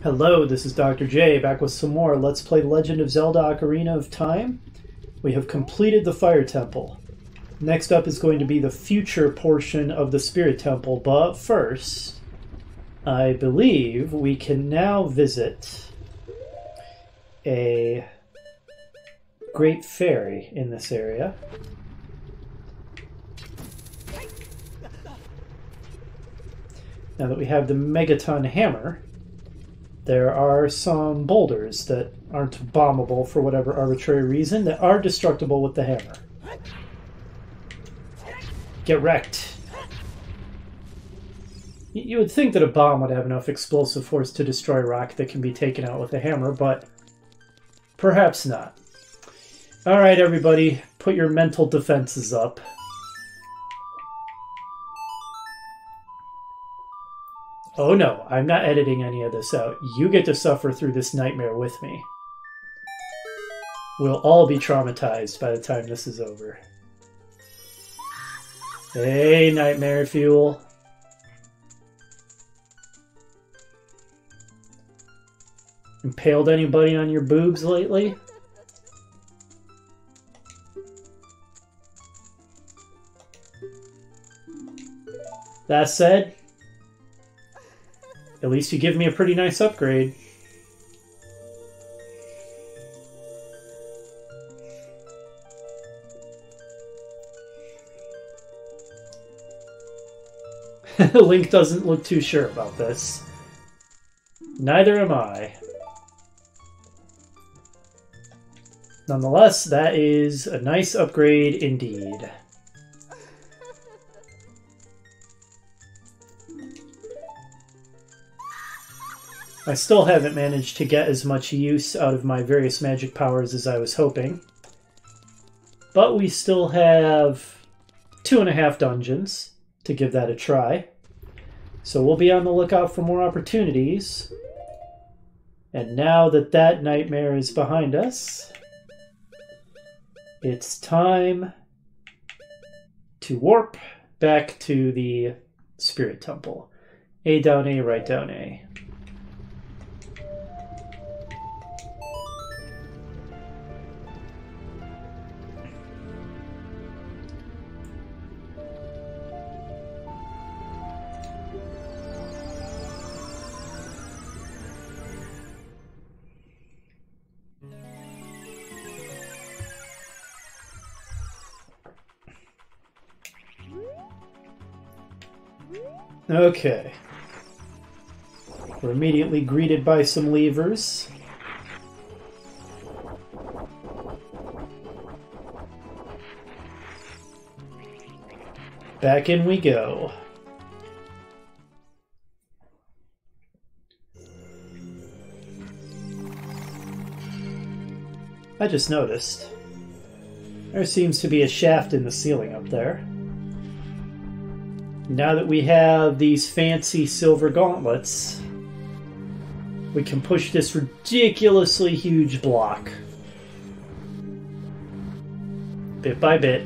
Hello, this is Dr. J, back with some more Let's Play Legend of Zelda Ocarina of Time. We have completed the Fire Temple. Next up is going to be the future portion of the Spirit Temple, but first, I believe we can now visit a great fairy in this area. Now that we have the Megaton Hammer, there are some boulders that aren't bombable for whatever arbitrary reason that are destructible with the hammer. Get wrecked. You would think that a bomb would have enough explosive force to destroy rock that can be taken out with a hammer, but perhaps not. Alright everybody, put your mental defenses up. Oh no, I'm not editing any of this out. You get to suffer through this nightmare with me. We'll all be traumatized by the time this is over. Hey, nightmare fuel. Impaled anybody on your boobs lately? That said, at least you give me a pretty nice upgrade. Link doesn't look too sure about this. Neither am I. Nonetheless, that is a nice upgrade indeed. I still haven't managed to get as much use out of my various magic powers as I was hoping. But we still have 2.5 dungeons to give that a try. So we'll be on the lookout for more opportunities. And now that that nightmare is behind us, it's time to warp back to the Spirit Temple. A down A, right down A. Okay. We're immediately greeted by some levers. Back in we go. I just noticed. There seems to be a shaft in the ceiling up there. Now that we have these fancy silver gauntlets, we can push this ridiculously huge block. Bit by bit.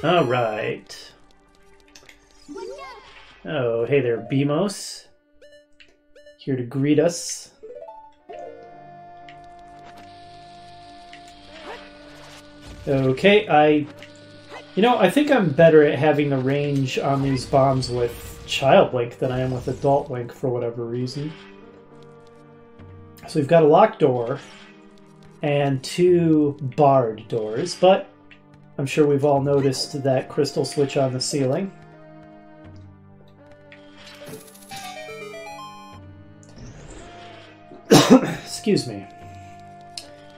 Alright. Oh, hey there, Beamos. Here to greet us. Okay, I think I'm better at having the range on these bombs with Child Link than I am with Adult Link for whatever reason. So we've got a locked door and 2 barred doors, but I'm sure we've all noticed that crystal switch on the ceiling. Excuse me.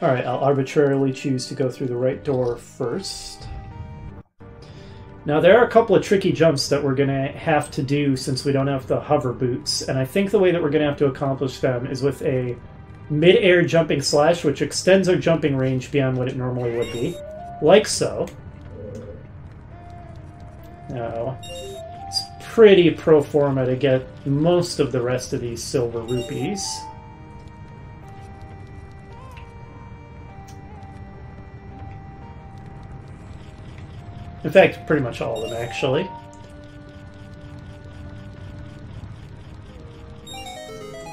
Alright, I'll arbitrarily choose to go through the right door first. Now, there are a couple of tricky jumps that we're going to have to do since we don't have the hover boots, and I think the way that we're going to have to accomplish them is with a mid-air jumping slash, which extends our jumping range beyond what it normally would be. Like so. Now, it's pretty pro forma to get most of the rest of these silver rupees. In fact, pretty much all of them, actually.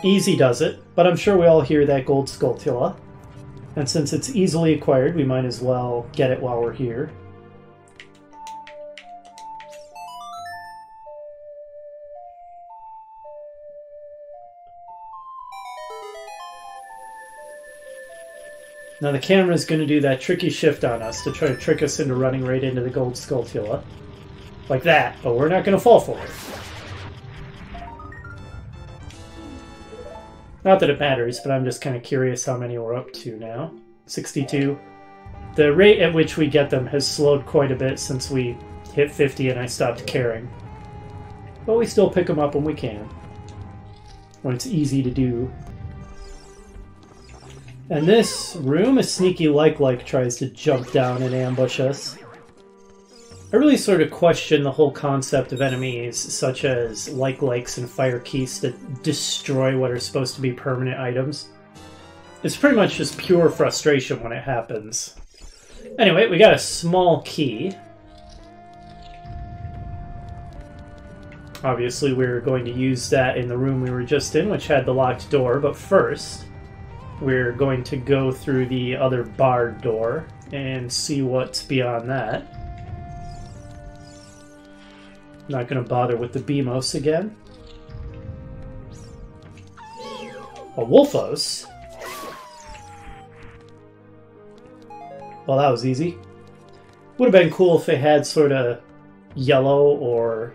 Easy does it, but I'm sure we all hear that gold Skulltula. And since it's easily acquired, we might as well get it while we're here. Now the camera is going to do that tricky shift on us to try to trick us into running right into the gold Skulltula. Like that, but we're not going to fall for it. Not that it matters, but I'm just kind of curious how many we're up to now. 62. The rate at which we get them has slowed quite a bit since we hit 50 and I stopped caring. But we still pick them up when we can. When it's easy to do. And this room, a sneaky like tries to jump down and ambush us. I really sort of question the whole concept of enemies, such as likes and fire keys that destroy what are supposed to be permanent items. It's pretty much just pure frustration when it happens. Anyway, we got a small key. Obviously, we're going to use that in the room we were just in, which had the locked door, but first, we're going to go through the other barred door and see what's beyond that. Not going to bother with the Beamos again. A Wolfos? Well, that was easy. Would have been cool if it had sort of yellow or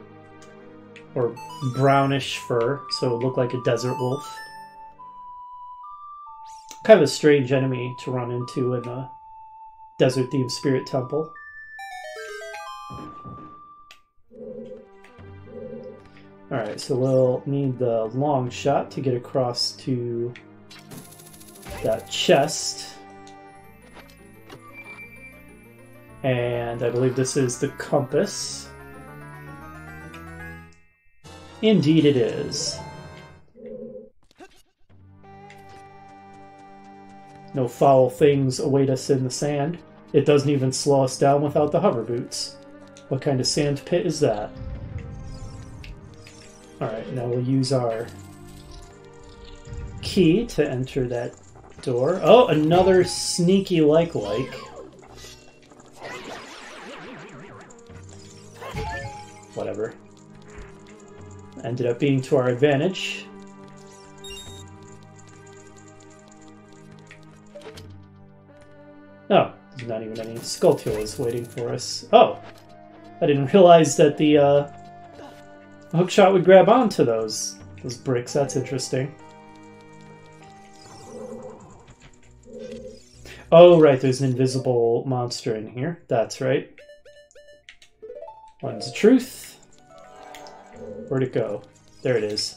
brownish fur, so it looked like a desert wolf. Kind of a strange enemy to run into in a desert-themed spirit temple. Alright, so we'll need the long shot to get across to that chest. And I believe this is the compass. Indeed it is. No foul things await us in the sand. It doesn't even slow us down without the hover boots. What kind of sand pit is that? Alright, now we'll use our key to enter that door. Oh, another sneaky like. Whatever. Ended up being to our advantage. Oh, there's not even any Skulltulas waiting for us. Oh! I didn't realize that the hookshot would grab onto those bricks. That's interesting. Oh, right, there's an invisible monster in here. That's right. One's the truth. Where'd it go? There it is.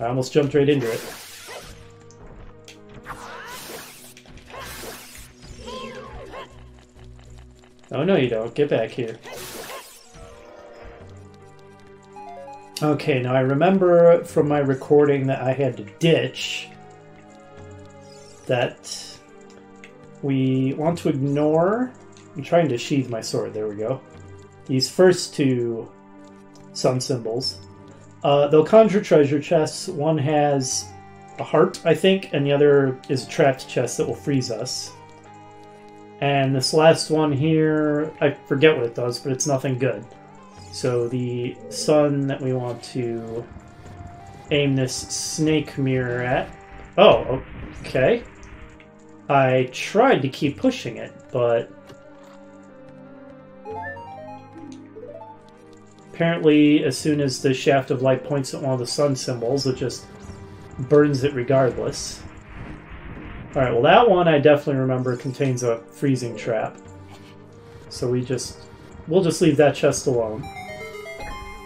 I almost jumped right into it. Oh, no you don't. Get back here. Okay, now I remember from my recording that I had to ditch that we want to ignore... I'm trying to sheath my sword. There we go. These first two sun symbols. They'll conjure treasure chests. One has a heart, I think, and the other is a trapped chest that will freeze us. And this last one here, I forget what it does, but it's nothing good. So the sun that we want to aim this snake mirror at... Oh, okay. I tried to keep pushing it, but... apparently, as soon as the shaft of light points at one of the sun symbols, it just burns it regardless. Alright, well that one I definitely remember contains a freezing trap. So we'll just leave that chest alone.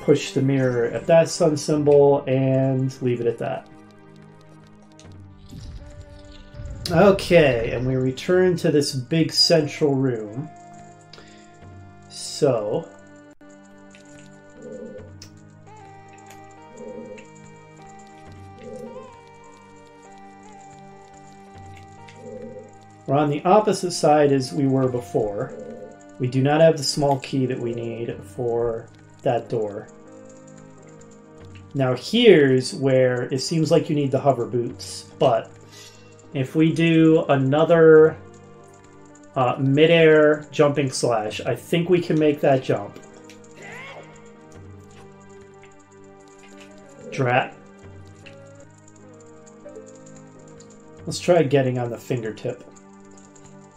Push the mirror at that sun symbol and leave it at that. Okay, and we return to this big central room. So... we're on the opposite side as we were before. We do not have the small key that we need for that door. Now here's where it seems like you need the hover boots, but if we do another mid-air jumping slash, I think we can make that jump. Drat. Let's try getting on the fingertip.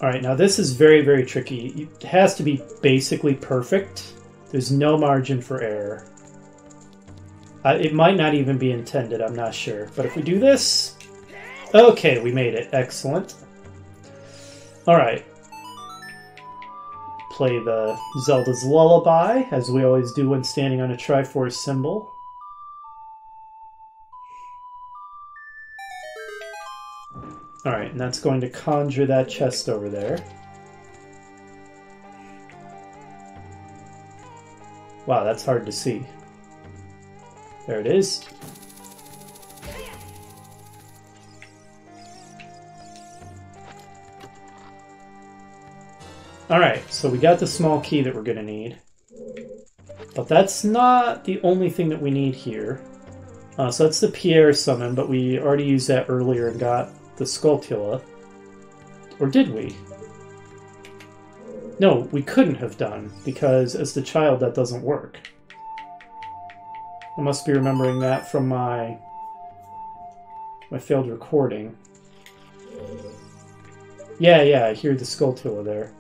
Alright, now this is very, very tricky. It has to be basically perfect. There's no margin for error. It might not even be intended, I'm not sure. But if we do this... Okay, we made it. Excellent. Alright. Play the Zelda's Lullaby, as we always do when standing on a Triforce symbol. Alright, and that's going to conjure that chest over there. Wow, that's hard to see. There it is. Alright, so we got the small key that we're going to need. But that's not the only thing that we need here. So that's the Pierre summon, but we already used that earlier and got the Skulltula. Or did we? No, we couldn't have done, because as the child that doesn't work. I must be remembering that from my failed recording. Yeah, I hear the Skulltula there.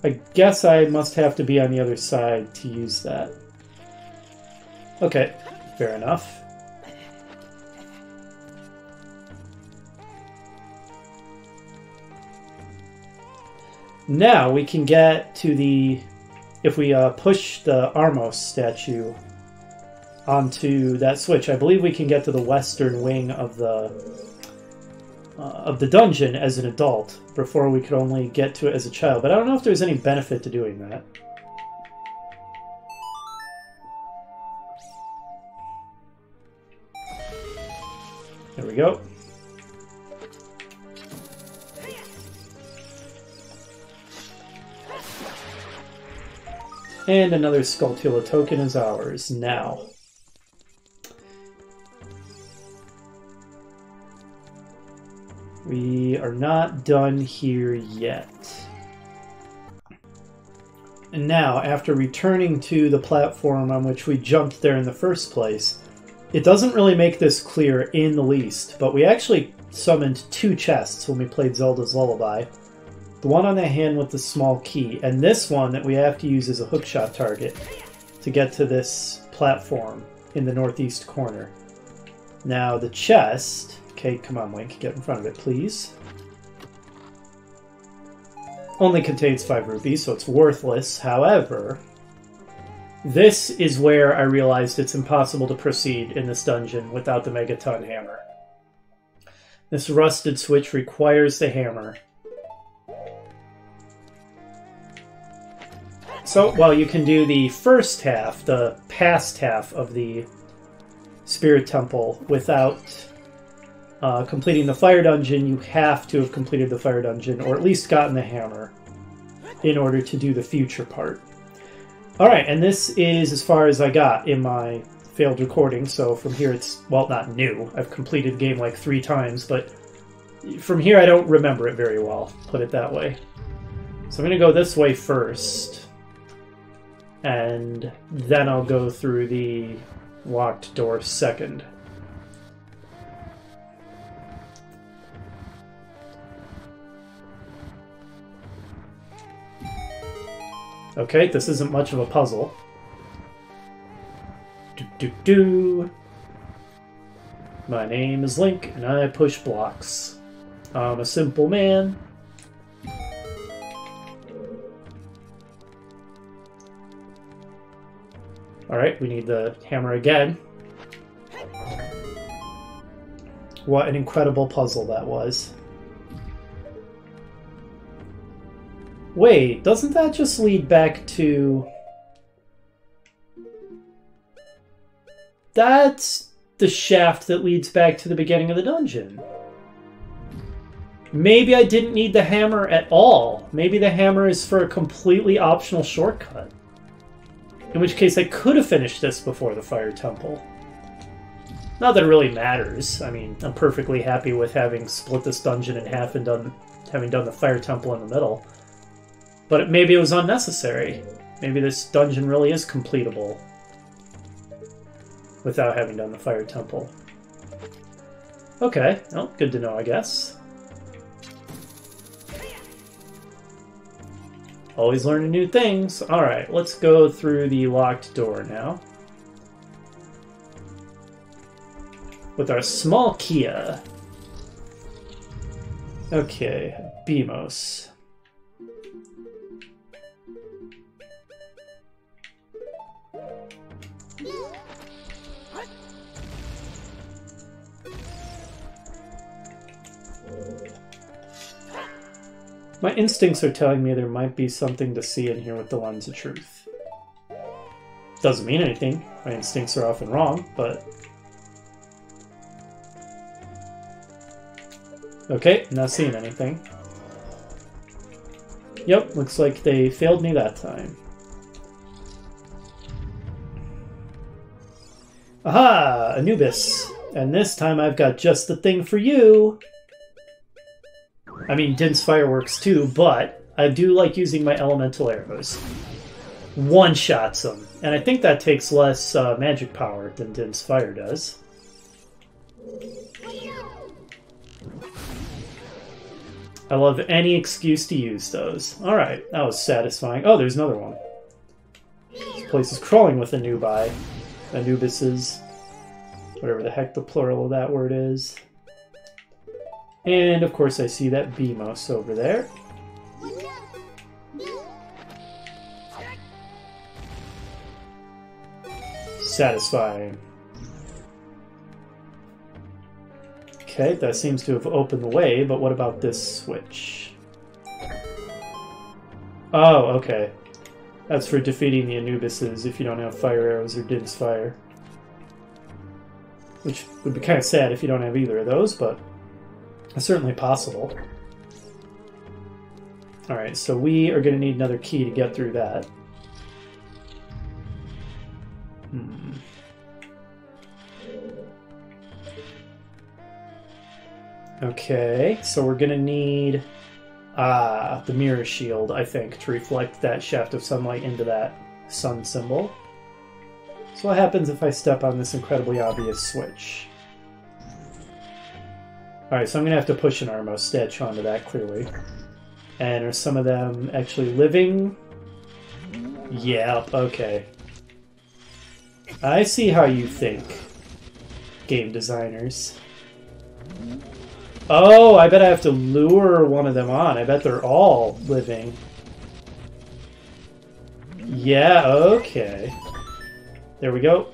I guess I must have to be on the other side to use that. Okay, fair enough. Now we can get to the... If we push the Armos statue onto that switch, I believe we can get to the western wing of the dungeon as an adult. Before we could only get to it as a child, but I don't know if there's any benefit to doing that. There we go. And another Skulltula token is ours now. We are not done here yet. And now, after returning to the platform on which we jumped there in the first place, it doesn't really make this clear in the least, but we actually summoned two chests when we played Zelda's Lullaby. The one on the hand with the small key, and this one that we have to use as a hookshot target to get to this platform in the northeast corner. Now, the chest... Okay, come on, Link, get in front of it, please. Only contains 5 rupees, so it's worthless. However, this is where I realized it's impossible to proceed in this dungeon without the Megaton Hammer. This rusted switch requires the hammer. So, while you can do the first half, the past half of the Spirit Temple without completing the Fire Dungeon, you have to have completed the Fire Dungeon, or at least gotten the hammer, in order to do the future part. Alright, and this is as far as I got in my failed recording, so from here it's, well, not new. I've completed the game like 3 times, but from here I don't remember it very well, put it that way. So I'm going to go this way first, and then I'll go through the locked door second. Okay, this isn't much of a puzzle. My name is Link, and I push blocks. I'm a simple man. Alright, we need the hammer again. What an incredible puzzle that was. Wait, doesn't that just lead back to... That's the shaft that leads back to the beginning of the dungeon. Maybe I didn't need the hammer at all. Maybe the hammer is for a completely optional shortcut. In which case I could have finished this before the Fire Temple. Not that it really matters. I mean, I'm perfectly happy with having split this dungeon in half and having done the fire temple in the middle. But maybe it was unnecessary. Maybe this dungeon really is completable without having done the fire temple. Okay, well, good to know, I guess. Always learning new things. Alright, let's go through the locked door now. With our small Kia. Okay, Beamos. My instincts are telling me there might be something to see in here with the lens of truth. Doesn't mean anything. My instincts are often wrong, but... Okay, not seeing anything. Yep, looks like they failed me that time. Aha! Anubis! And this time I've got just the thing for you! I mean, Din's fireworks too, but I do like using my elemental arrows. One-shots them. And I think that takes less magic power than Din's fire does. I love any excuse to use those. Alright, that was satisfying. Oh, there's another one. This place is crawling with Anubi. Anubises. Whatever the heck the plural of that word is. And, of course, I see that Beamos over there. Satisfying. Okay, that seems to have opened the way, but what about this switch? Oh, okay. That's for defeating the Anubises if you don't have fire arrows or Din's fire. Which would be kind of sad if you don't have either of those, but... it's certainly possible. Alright, so we are going to need another key to get through that. Okay, so we're going to need the mirror shield, I think, to reflect that shaft of sunlight into that sun symbol. So what happens if I step on this incredibly obvious switch? Alright, so I'm going to have to push an Armo statue onto that, clearly. And are some of them actually living? Yep, okay. I see how you think, game designers. Oh, I bet I have to lure one of them on. I bet they're all living. Yeah, okay. There we go.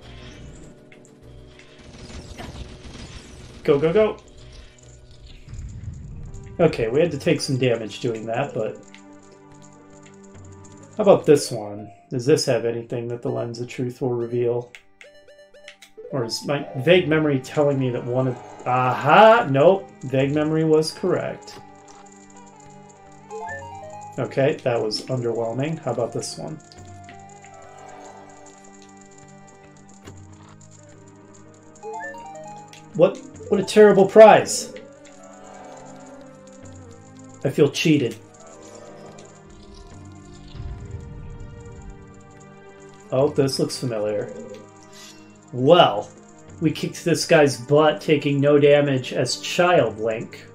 Go, go, go. Okay, we had to take some damage doing that, but... how about this one? Does this have anything that the Lens of Truth will reveal? Or is my vague memory telling me that one of... aha! Nope. Vague memory was correct. Okay, that was underwhelming. How about this one? What a terrible prize! I feel cheated. Oh, this looks familiar. Well, we kicked this guy's butt taking no damage as Child Link.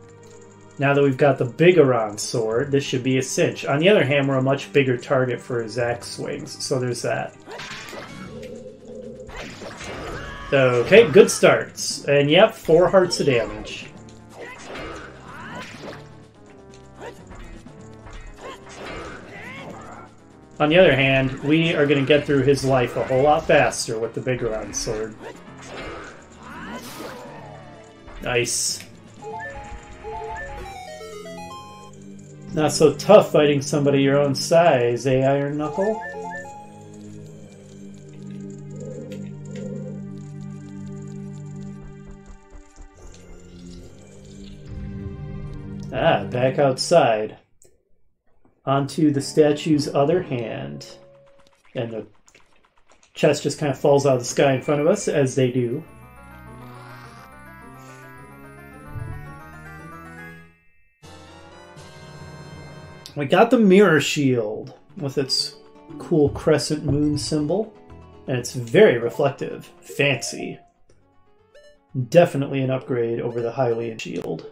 Now that we've got the Bigoron sword, this should be a cinch. On the other hand, we're a much bigger target for his axe swings, so there's that. Okay, good starts. And yep, 4 hearts of damage. On the other hand, we are going to get through his life a whole lot faster with the Bigoron sword. Nice. Not so tough fighting somebody your own size, eh, Iron Knuckle? Ah, back outside. Onto the statue's other hand. And the chest just kind of falls out of the sky in front of us, as they do. We got the mirror shield with its cool crescent moon symbol. And it's very reflective. Fancy. Definitely an upgrade over the Hylian shield.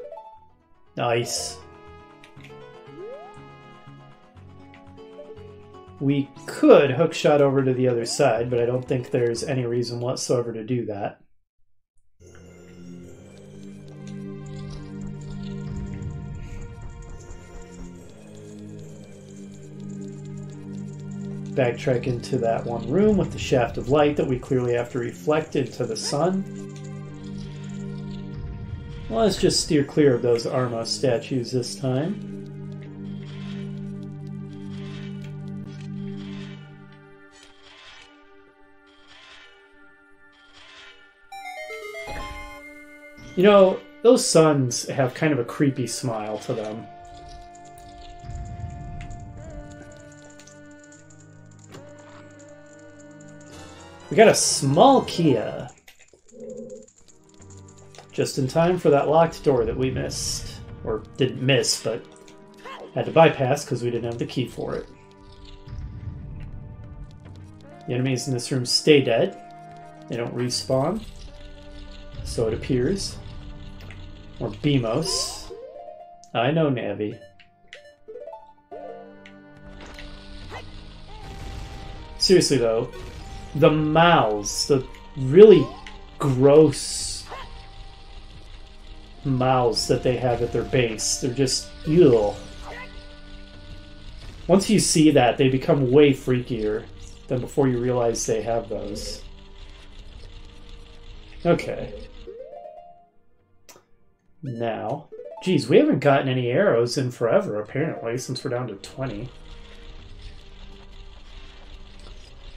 Nice. We could hookshot over to the other side, but I don't think there's any reason whatsoever to do that. Backtrack into that one room with the shaft of light that we clearly have to reflect into the sun. Well, let's just steer clear of those Arma statues this time. You know, those suns have kind of a creepy smile to them. We got a small Kia. Just in time for that locked door that we missed. Or didn't miss, but had to bypass because we didn't have the key for it. The enemies in this room stay dead. They don't respawn. So it appears. Or Beamos. I know, Navi. Seriously though, the mouths, the really gross mouths that they have at their base, they're just, ew. Once you see that, they become way freakier than before you realize they have those. Okay. Now, geez, we haven't gotten any arrows in forever, apparently, since we're down to 20.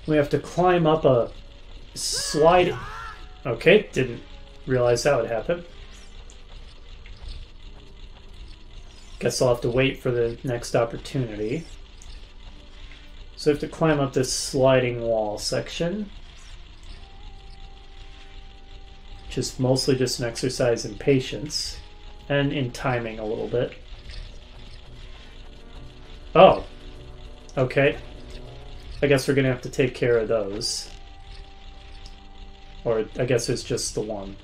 We have to climb up a slide. Okay, didn't realize that would happen. Guess I'll have to wait for the next opportunity. So we have to climb up this sliding wall section. Which is mostly just an exercise in patience. And in timing a little bit. Oh. Okay. I guess we're going to have to take care of those. Or I guess it's just the one.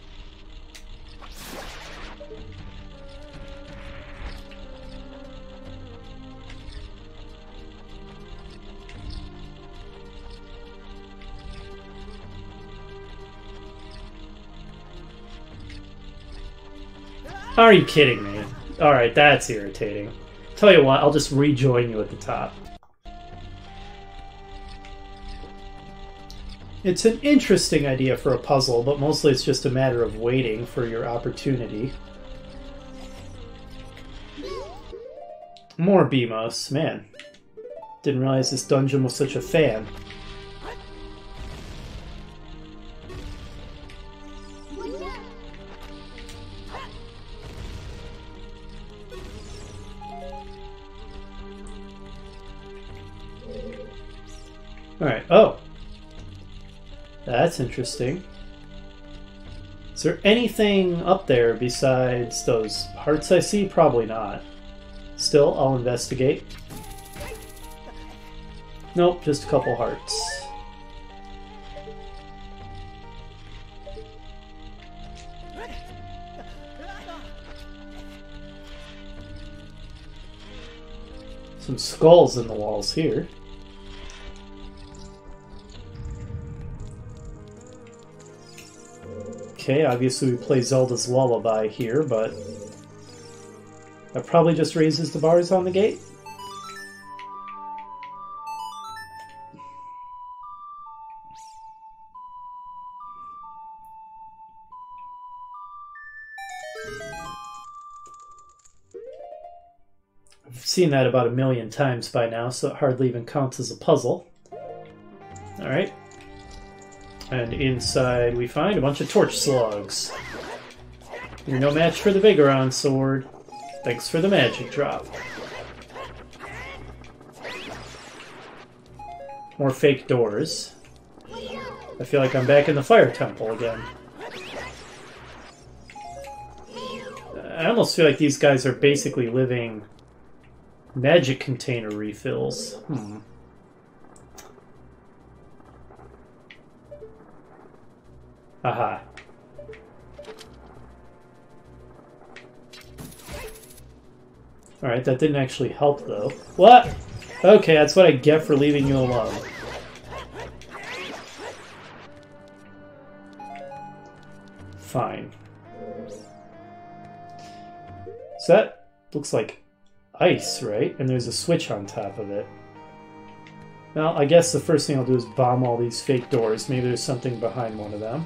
Are you kidding me? Alright, that's irritating. Tell you what, I'll just rejoin you at the top. It's an interesting idea for a puzzle, but mostly it's just a matter of waiting for your opportunity. More Beamos, man. Didn't realize this dungeon was such a fan. Alright, oh. That's interesting. Is there anything up there besides those hearts I see? Probably not. Still, I'll investigate. Nope, just a couple hearts. Some skulls in the walls here. Okay, obviously we play Zelda's Lullaby here, but that probably just raises the bars on the gate. I've seen that about 1,000,000 times by now, so it hardly even counts as a puzzle. Alright. And inside we find a bunch of torch slugs. You're no match for the Viggoron sword. Thanks for the magic drop. More fake doors. I feel like I'm back in the Fire Temple again. I almost feel like these guys are basically living Magic container refills. Aha. Alright, that didn't actually help, though. What? Okay, that's what I get for leaving you alone. Fine. So that looks like ice, right? And there's a switch on top of it. Well, I guess the first thing I'll do is bomb all these fake doors. Maybe there's something behind one of them.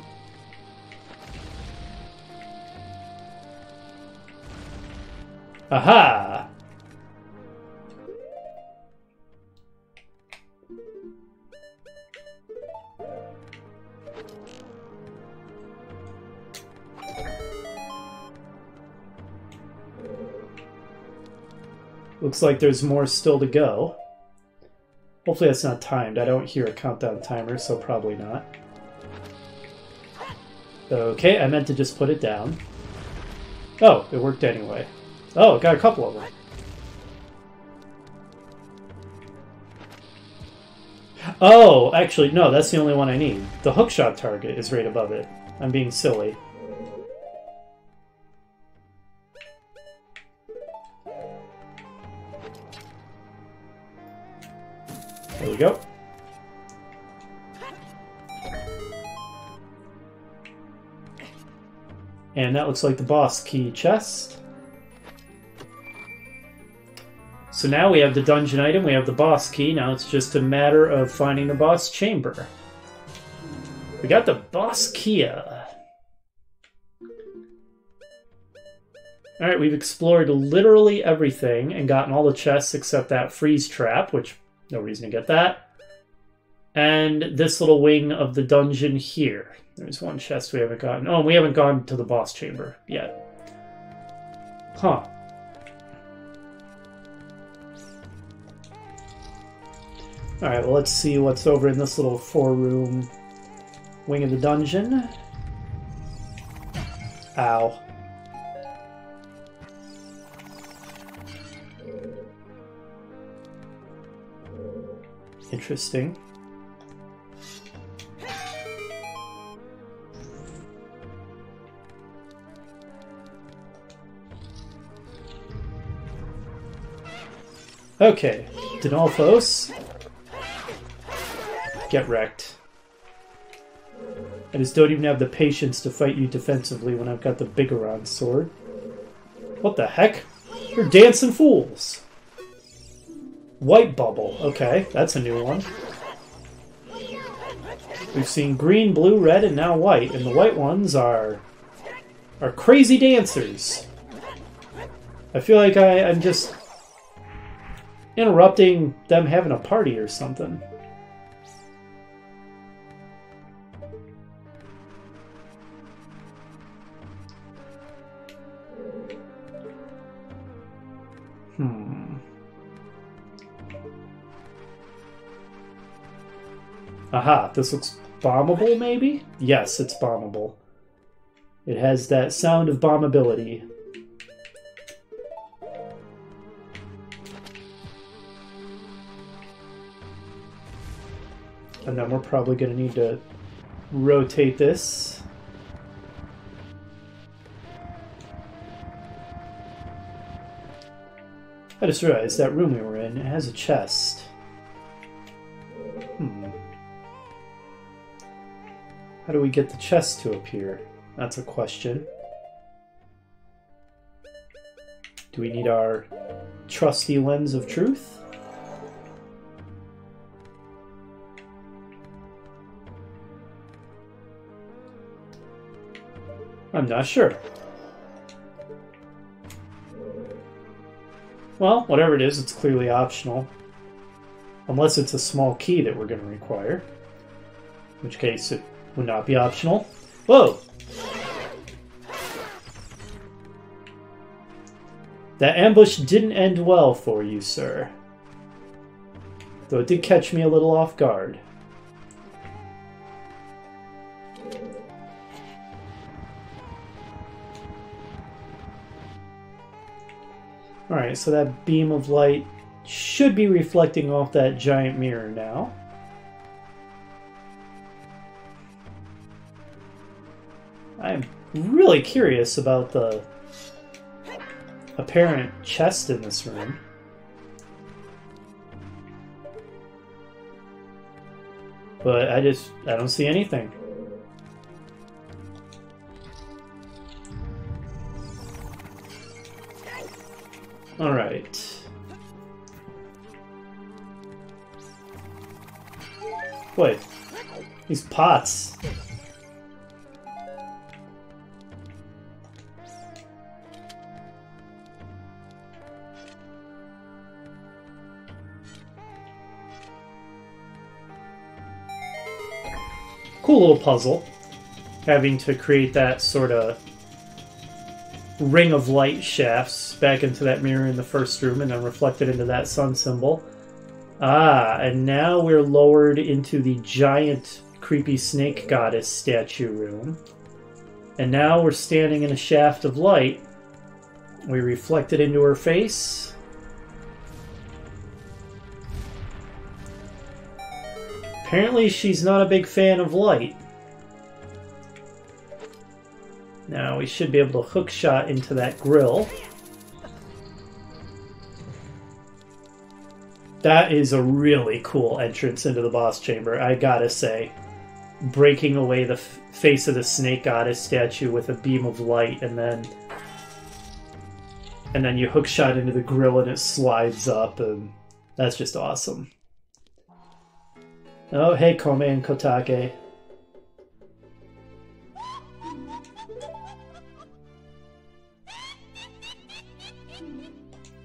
Aha! Looks like there's more still to go. Hopefully that's not timed. I don't hear a countdown timer, so probably not. Okay, I meant to just put it down. Oh, it worked anyway. Oh, got a couple of them. Oh, actually, no, that's the only one I need. The hookshot target is right above it. I'm being silly. There we go. And that looks like the boss key chest. So now we have the dungeon item, we have the boss key. Now it's just a matter of finding the boss chamber. We got the boss key. Alright, we've explored literally everything and gotten all the chests except that freeze trap, which no reason to get that. And this little wing of the dungeon here. There's one chest we haven't gotten. Oh, we haven't gone to the boss chamber yet. Huh. Alright, well, let's see what's over in this little 4-room wing of the dungeon. Ow. Interesting. Okay, Dinolfos. Get wrecked. I just don't even have the patience to fight you defensively when I've got the Bigoron sword. What the heck? You're dancing fools! White bubble. Okay, that's a new one. We've seen green, blue, red, and now white. And the white ones are crazy dancers. I feel like I'm just interrupting them having a party or something. Aha, this looks bombable, maybe? Yes, it's bombable. It has that sound of bombability. And then we're probably going to need to rotate this. I just realized that room we were in, it has a chest. How do we get the chest to appear? That's a question. Do we need our trusty lens of truth? I'm not sure. Well, whatever it is, it's clearly optional. Unless it's a small key that we're going to require. In which case it would not be optional. Whoa! That ambush didn't end well for you, sir. Though it did catch me a little off guard. Alright, so that beam of light should be reflecting off that giant mirror now. I'm really curious about the apparent chest in this room. But I don't see anything. Alright. Wait. These pots. Cool little puzzle. Having to create that sort of ring of light shafts back into that mirror in the first room and then reflected into that sun symbol. Ah, and now we're lowered into the giant creepy snake goddess statue room. And now we're standing in a shaft of light. We reflect it into her face. Apparently she's not a big fan of light. Now we should be able to hook shot into that grill. That is a really cool entrance into the boss chamber, I gotta say. Breaking away the face of the snake goddess statue with a beam of light, and then you hook shot into the grill and it slides up, and that's just awesome. Oh, hey, Kome and Kotake.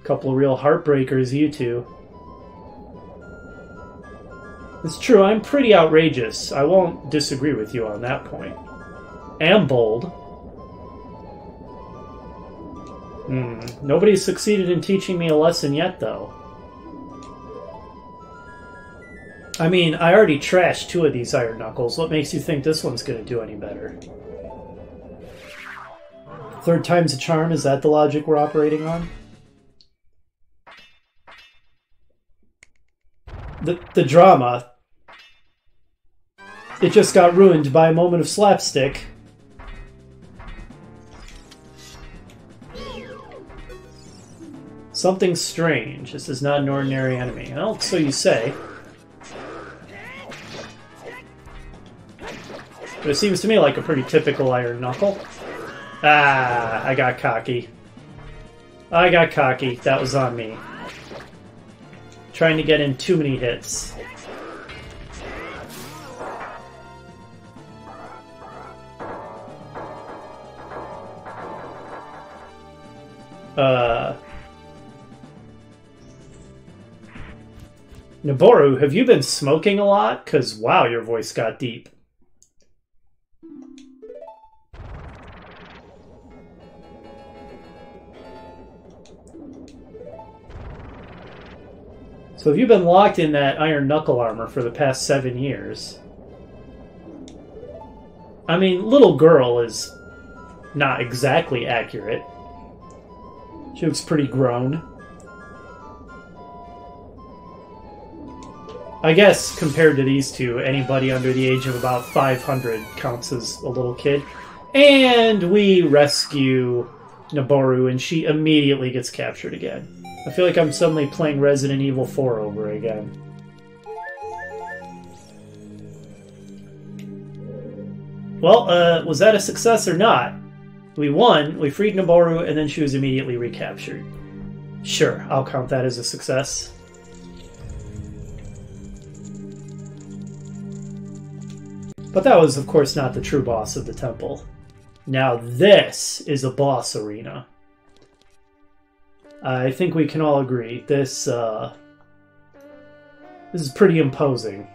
Couple of real heartbreakers, you two. It's true, I'm pretty outrageous. I won't disagree with you on that point. And bold. Nobody's succeeded in teaching me a lesson yet, though. I mean, I already trashed 2 of these Iron Knuckles. What makes you think this one's going to do any better? 3rd time's a charm? Is that the logic we're operating on? The drama. It just got ruined by a moment of slapstick. Something strange. This is not an ordinary enemy. Well, so you say. But it seems to me like a pretty typical Iron Knuckle. Ah, I got cocky. I got cocky. That was on me. Trying to get in too many hits. Noboru, have you been smoking a lot? 'Cause wow, your voice got deep. So have you been locked in that Iron Knuckle armor for the past 7 years? I mean, little girl is not exactly accurate. She looks pretty grown. I guess, compared to these two, anybody under the age of about 500 counts as a little kid. And we rescue Noboru, and she immediately gets captured again. I feel like I'm suddenly playing Resident Evil 4 over again. Well, was that a success or not? We won, we freed Noboru, and then she was immediately recaptured. Sure, I'll count that as a success. But that was, of course, not the true boss of the temple. Now this is a boss arena. I think we can all agree. This is pretty imposing.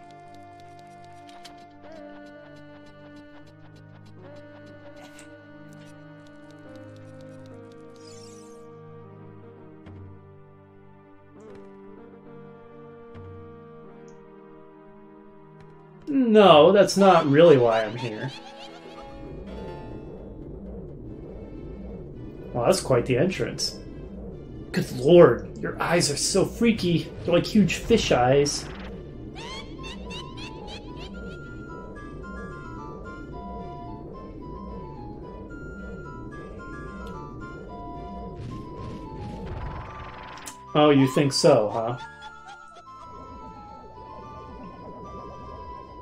No, that's not really why I'm here. Well, that's quite the entrance. Good lord, your eyes are so freaky. They're like huge fish eyes. Oh, you think so, huh?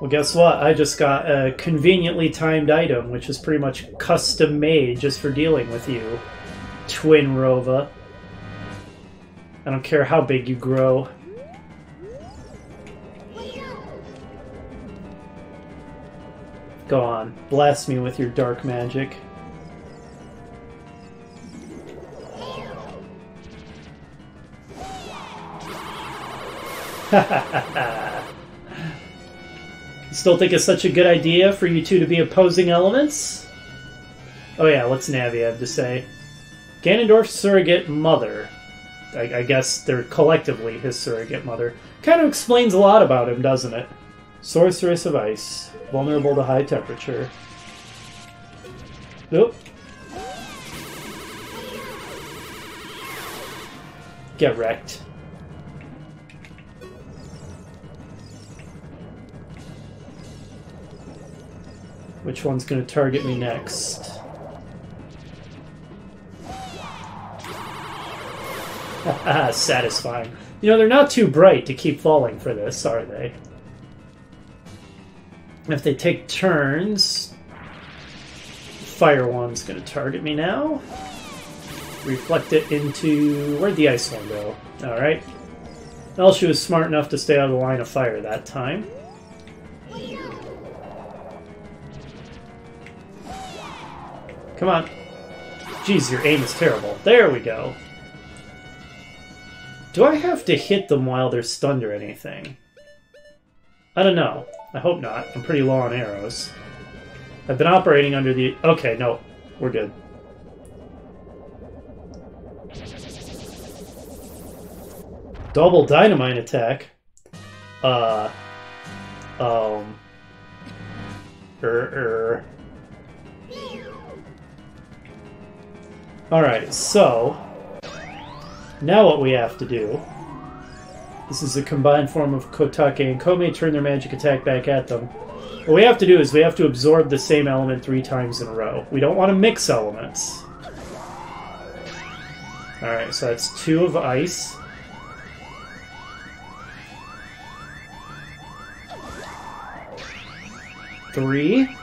Well, guess what? I just got a conveniently timed item, which is pretty much custom made just for dealing with you, Twin Rova. I don't care how big you grow. Go on, blast me with your dark magic. Still think it's such a good idea for you two to be opposing elements? Oh yeah, what's Navi have to say? Ganondorf's surrogate mother. I guess they're collectively his surrogate mother. Kind of explains a lot about him, doesn't it? Sorceress of Ice. Vulnerable to high temperature. Oop. Get wrecked. Which one's going to target me next? Satisfying. You know, they're not too bright to keep falling for this, are they? If they take turns... Fire one's going to target me now. Reflect it into... Where'd the ice one go? Alright. Well, she was smart enough to stay out of the line of fire that time. Come on. Jeez, your aim is terrible. There we go. Do I have to hit them while they're stunned or anything? I don't know. I hope not. I'm pretty low on arrows. I've been operating under the... Okay, no. We're good. Double dynamite attack. Alright, so... Now what we have to do... This is a combined form of Kotake and Kome, turn their magic attack back at them. What we have to do is we have to absorb the same element 3 times in a row. We don't want to mix elements. Alright, so that's 2 of ice. Three.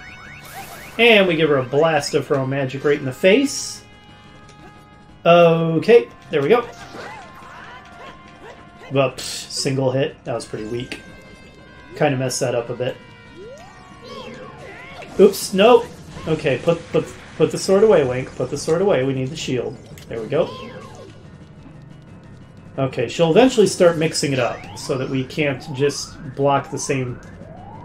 And we give her a blast of her own magic right in the face. Okay, there we go. But single hit. That was pretty weak. Kind of messed that up a bit. Oops, no. Okay, put the sword away, Link. Put the sword away. We need the shield. There we go. Okay, she'll eventually start mixing it up so that we can't just block the same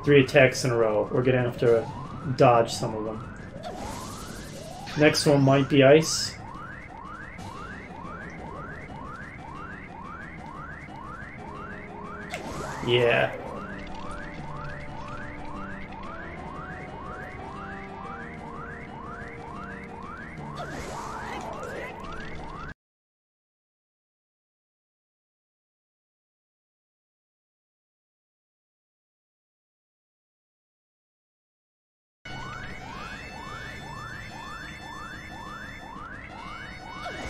3 attacks in a row. We're gonna have to dodge some of them. Next one might be ice. Yeah.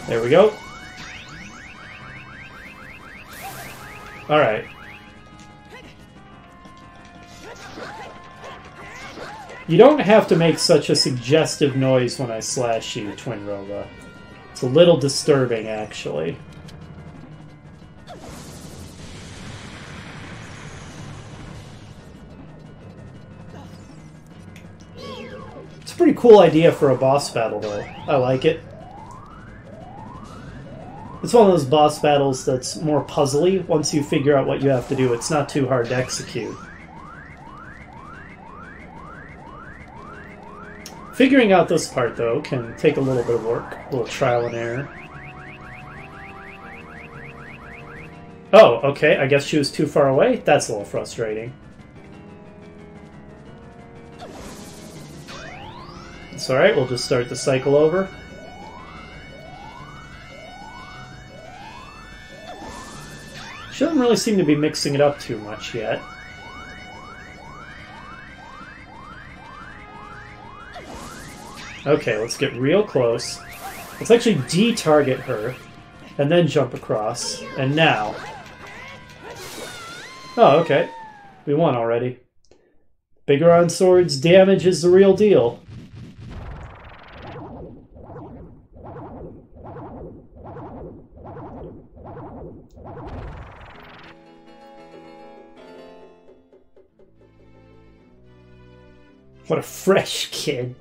There we go. Alright. You don't have to make such a suggestive noise when I slash you, Twin Rova. It's a little disturbing, actually. It's a pretty cool idea for a boss battle, though. I like it. It's one of those boss battles that's more puzzly. Once you figure out what you have to do, it's not too hard to execute. Figuring out this part, though, can take a little bit of work. A little trial and error. Oh, okay. I guess she was too far away? That's a little frustrating. It's alright. We'll just start the cycle over. really seem to be mixing it up too much yet. Okay, let's get real close. Let's actually de-target her, and then jump across. And now... Oh, okay. We won already. Bigoron Sword's damage is the real deal. What a fresh kid.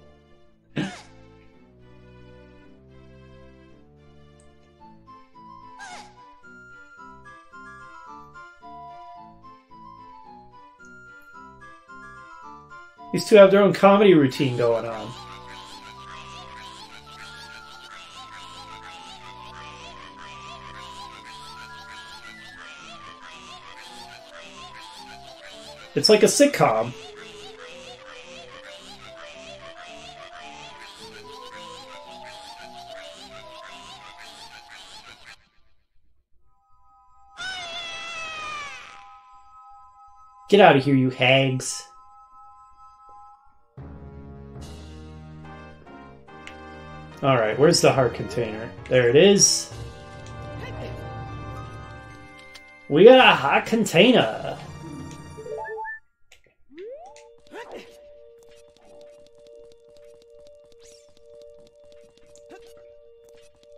These two have their own comedy routine going on. It's like a sitcom. Get out of here, you hags. Alright, where's the heart container? There it is. We got a heart container.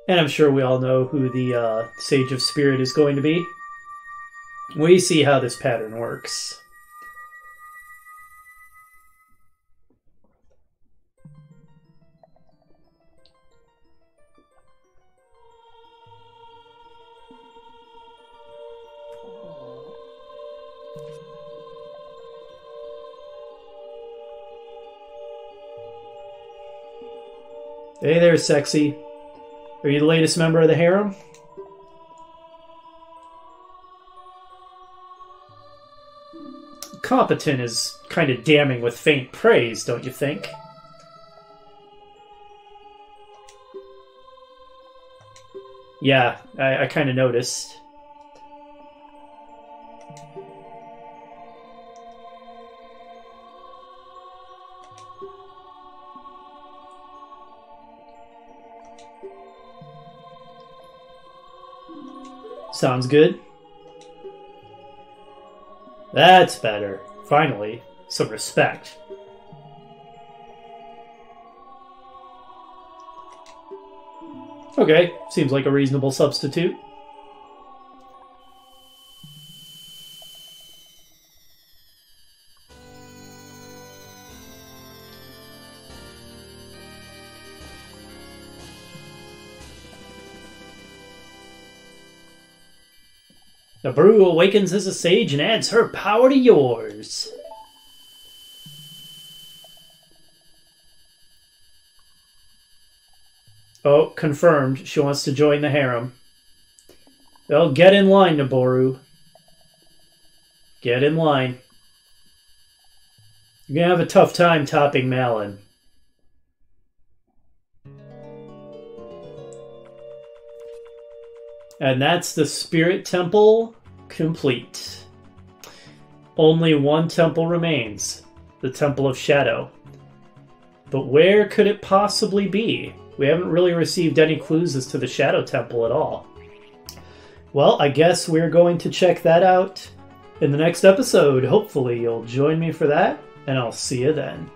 And I'm sure we all know who the Sage of Spirit is going to be. We see how this pattern works. Hey there, sexy. Are you the latest member of the harem? Competent is kind of damning with faint praise, don't you think? Yeah, I kind of noticed. Sounds good. That's better. Finally, some respect. Okay, seems like a reasonable substitute. The brew awakens as a sage and adds her power to yours. Oh, confirmed. She wants to join the harem. Well, get in line, Naboru. Get in line. You're gonna have a tough time topping Malin. And that's the Spirit Temple complete. Only one temple remains, the Temple of Shadow. But where could it possibly be? We haven't really received any clues as to the Shadow Temple at all. Well, I guess we're going to check that out in the next episode. Hopefully you'll join me for that, and I'll see you then.